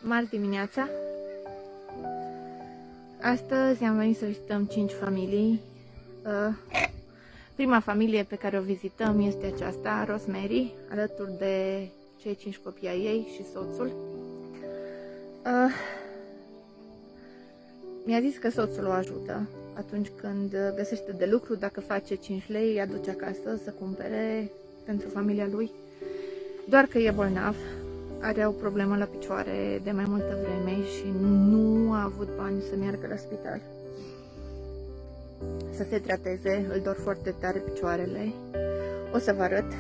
Marți dimineața. Astăzi am venit să vizităm 5 familii. Prima familie pe care o vizităm este aceasta, Rosemary, alături de cei 5 copii ai ei și soțul. Mi-a zis că soțul o ajută atunci când găsește de lucru, dacă face 5 lei, îi aduce acasă să cumpere pentru familia lui. Doar că e bolnav, are o problemă la picioare de mai multă vreme și nu a avut bani să meargă la spital să se trateze, îl dor foarte tare picioarele. O să vă arăt.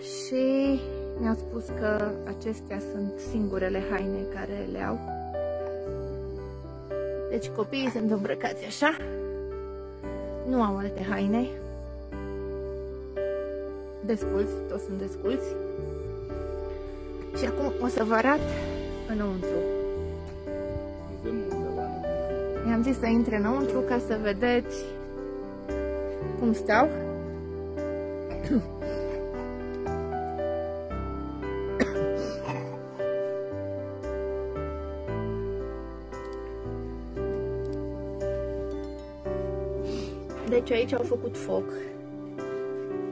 Și mi-a spus că acestea sunt singurele haine care le au. Deci copiii sunt îmbrăcați așa, nu au alte haine. Desculți, toți sunt desculți. Și acum o să vă arăt înăuntru. I-am zis să intre înăuntru ca să vedeți cum stau. Deci aici au făcut foc.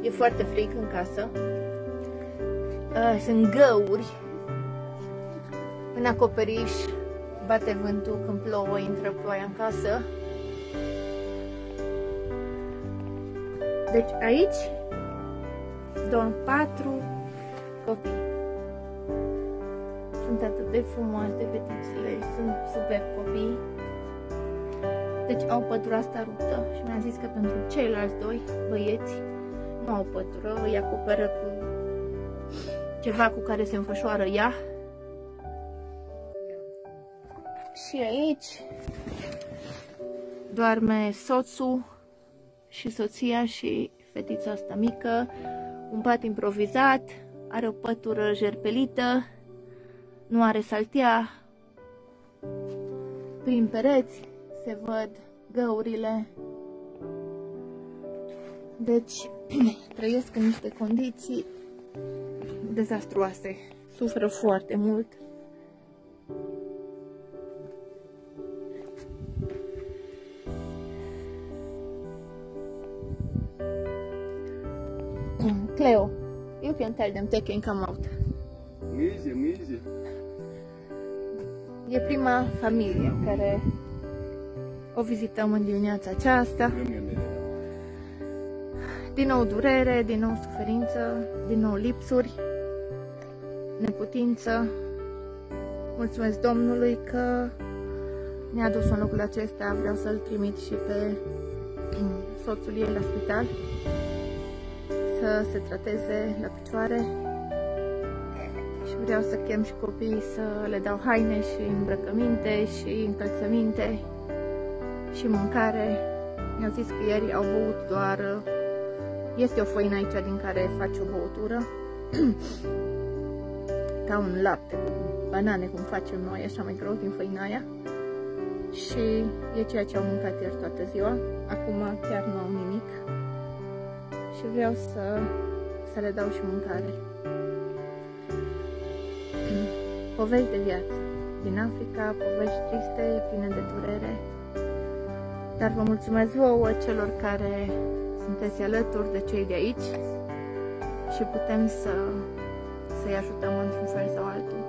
E foarte frig în casă. Sunt găuri în acoperiș, bate vântul, când plouă, intră ploaia în casă. Deci aici dorm 4 copii. Sunt atât de frumoase fetițele, sunt super copii. Deci au pătura asta ruptă și mi-a zis că pentru ceilalți 2 băieți nu au pătură, îi acoperă cu ceva cu care se înfășoară ea. Și aici doarme soțul și soția și fetița asta mică. Un pat improvizat, are o pătură jerpelită, nu are saltea. Prin pereți se văd găurile. Deci trăiesc în niște condiții dezastruoase. Suferă foarte mult. Cleo, you can tell them they can come out. Easy. E prima familie care o vizităm în dimineața aceasta. Din nou durere, din nou suferință, din nou lipsuri, neputință. Mulțumesc Domnului că ne-a dus în locul acesta. Vreau să-l trimit și pe soțul ei la spital să se trateze la picioare. Și vreau să chem și copiii să le dau haine și îmbrăcăminte și încălțăminte și mâncare. Mi-au zis că ieri au băut doar... Este o făină aici din care faci o băutură, ca un lapte cu banane, cum facem noi, așa mai gros din făina aia. Și e ceea ce au mâncat ieri toată ziua. Acum chiar nu au nimic. Și vreau să le dau și mâncare. Povești de viață din Africa, povești triste, pline de durere. Dar vă mulțumesc vouă, celor care sunteți alături de cei de aici și putem să-i ajutăm într-un fel sau altul.